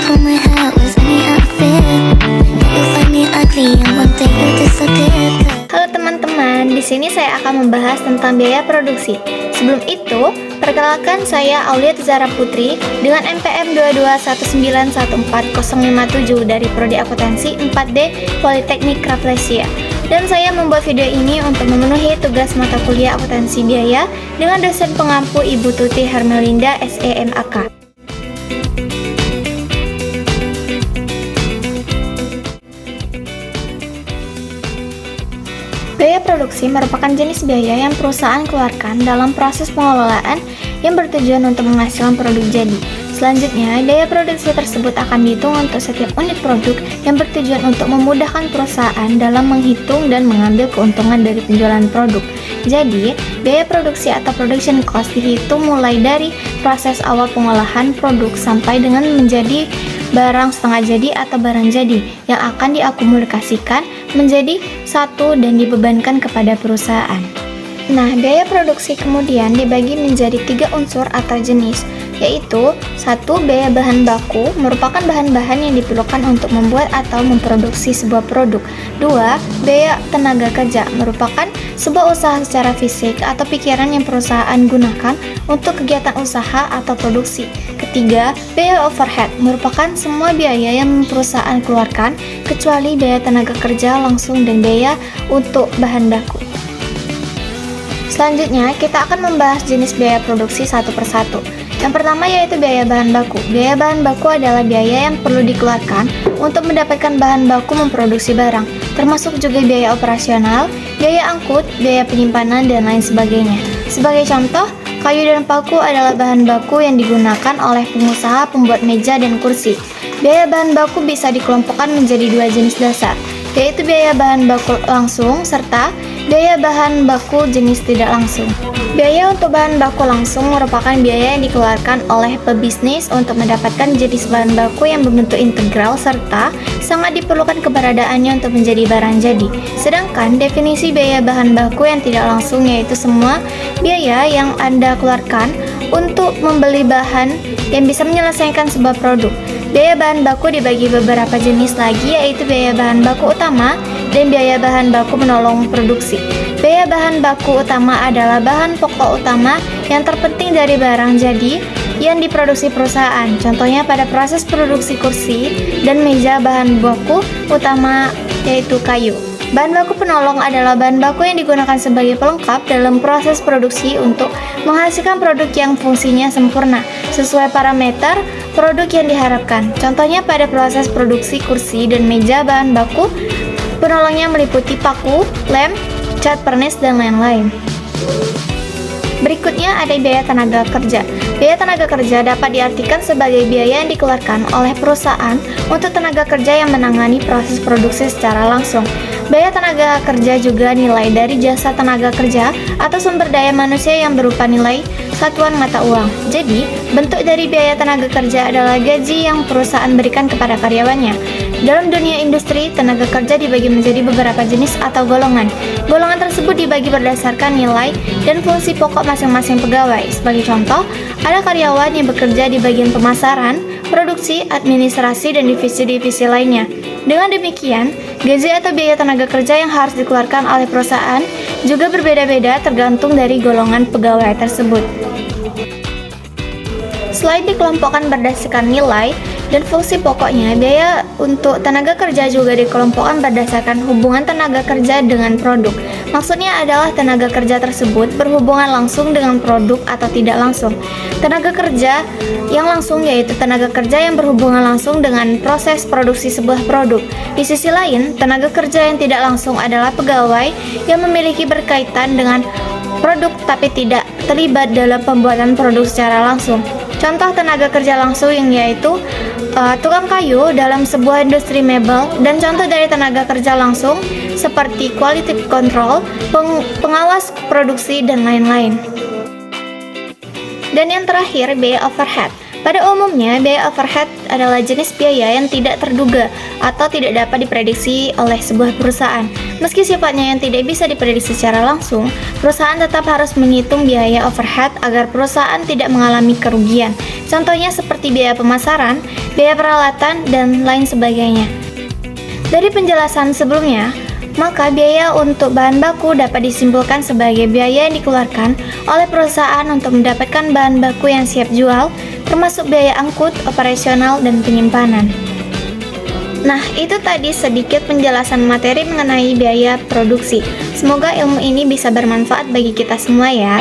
pull my hair with any outfit. You find me ugly and one day you disappear. Halo teman-teman, di sini saya akan membahas tentang biaya produksi. Sebelum itu, perkenalkan saya Aulia Zara Putri dengan NPM 221914057 dari Prodi Akuntansi 4D Politeknik Rafflesia. Dan saya membuat video ini untuk memenuhi tugas mata kuliah akuntansi biaya dengan dosen pengampu Ibu Tuti Hermelinda SEMAK. Biaya produksi merupakan jenis biaya yang perusahaan keluarkan dalam proses pengelolaan yang bertujuan untuk menghasilkan produk jadi. Selanjutnya, biaya produksi tersebut akan dihitung untuk setiap unit produk yang bertujuan untuk memudahkan perusahaan dalam menghitung dan mengambil keuntungan dari penjualan produk. Jadi, biaya produksi atau production cost dihitung mulai dari proses awal pengolahan produk sampai dengan menjadi barang setengah jadi atau barang jadi yang akan diakumulasikan menjadi satu dan dibebankan kepada perusahaan. Nah, biaya produksi kemudian dibagi menjadi 3 unsur atau jenis, yaitu 1. Biaya bahan baku merupakan bahan-bahan yang diperlukan untuk membuat atau memproduksi sebuah produk. 2. Biaya tenaga kerja merupakan sebuah usaha secara fisik atau pikiran yang perusahaan gunakan untuk kegiatan usaha atau produksi. Ketiga, biaya overhead merupakan semua biaya yang perusahaan keluarkan kecuali biaya tenaga kerja langsung dan biaya untuk bahan baku. Selanjutnya, kita akan membahas jenis biaya produksi satu persatu. Yang pertama yaitu biaya bahan baku. Biaya bahan baku adalah biaya yang perlu dikeluarkan untuk mendapatkan bahan baku memproduksi barang, termasuk juga biaya operasional, biaya angkut, biaya penyimpanan, dan lain sebagainya. Sebagai contoh, kayu dan paku adalah bahan baku yang digunakan oleh pengusaha pembuat meja dan kursi. Biaya bahan baku bisa dikelompokkan menjadi 2 jenis dasar, yaitu biaya bahan baku langsung serta biaya bahan baku jenis tidak langsung. Biaya untuk bahan baku langsung merupakan biaya yang dikeluarkan oleh pebisnis untuk mendapatkan jenis bahan baku yang berbentuk integral serta sangat diperlukan keberadaannya untuk menjadi barang jadi. Sedangkan definisi biaya bahan baku yang tidak langsung yaitu semua biaya yang Anda keluarkan untuk membeli bahan yang bisa menyelesaikan sebuah produk. Biaya bahan baku dibagi beberapa jenis lagi, yaitu biaya bahan baku utama dan biaya bahan baku penolong produksi. Biaya bahan baku utama adalah bahan pokok utama yang terpenting dari barang jadi yang diproduksi perusahaan. Contohnya pada proses produksi kursi dan meja, bahan baku utama yaitu kayu. Bahan baku penolong adalah bahan baku yang digunakan sebagai pelengkap dalam proses produksi untuk menghasilkan produk yang fungsinya sempurna sesuai parameter produk yang diharapkan. Contohnya pada proses produksi kursi dan meja, bahan baku penolongnya meliputi paku, lem, cat pernis, dan lain-lain. Berikutnya ada biaya tenaga kerja. Biaya tenaga kerja dapat diartikan sebagai biaya yang dikeluarkan oleh perusahaan untuk tenaga kerja yang menangani proses produksi secara langsung. Biaya tenaga kerja juga nilai dari jasa tenaga kerja atau sumber daya manusia yang berupa nilai satuan mata uang. Jadi, bentuk dari biaya tenaga kerja adalah gaji yang perusahaan berikan kepada karyawannya. Dalam dunia industri, tenaga kerja dibagi menjadi beberapa jenis atau golongan. Golongan tersebut dibagi berdasarkan nilai dan fungsi pokok masing-masing pegawai. Sebagai contoh, ada karyawan yang bekerja di bagian pemasaran, produksi, administrasi, dan divisi-divisi lainnya. Dengan demikian, gaji atau biaya tenaga kerja yang harus dikeluarkan oleh perusahaan juga berbeda-beda tergantung dari golongan pegawai tersebut. Selain dikelompokkan berdasarkan nilai dan fungsi pokoknya, biaya untuk tenaga kerja juga dikelompokkan berdasarkan hubungan tenaga kerja dengan produk. Maksudnya adalah tenaga kerja tersebut berhubungan langsung dengan produk atau tidak langsung. Tenaga kerja yang langsung yaitu tenaga kerja yang berhubungan langsung dengan proses produksi sebuah produk. Di sisi lain, tenaga kerja yang tidak langsung adalah pegawai yang memiliki berkaitan dengan produk tapi tidak terlibat dalam pembuatan produk secara langsung. Contoh tenaga kerja langsung yang yaitu tukang kayu dalam sebuah industri mebel, dan contoh dari tenaga kerja langsung seperti quality control, pengawas produksi, dan lain-lain. Dan yang terakhir, biaya overhead. Pada umumnya, biaya overhead adalah jenis biaya yang tidak terduga atau tidak dapat diprediksi oleh sebuah perusahaan. Meski sifatnya yang tidak bisa diprediksi secara langsung, perusahaan tetap harus menghitung biaya overhead agar perusahaan tidak mengalami kerugian. Contohnya seperti biaya pemasaran, biaya peralatan, dan lain sebagainya. Dari penjelasan sebelumnya, maka biaya untuk bahan baku dapat disimpulkan sebagai biaya yang dikeluarkan oleh perusahaan untuk mendapatkan bahan baku yang siap jual, termasuk biaya angkut, operasional, dan penyimpanan. Nah, itu tadi sedikit penjelasan materi mengenai biaya produksi. Semoga ilmu ini bisa bermanfaat bagi kita semua ya.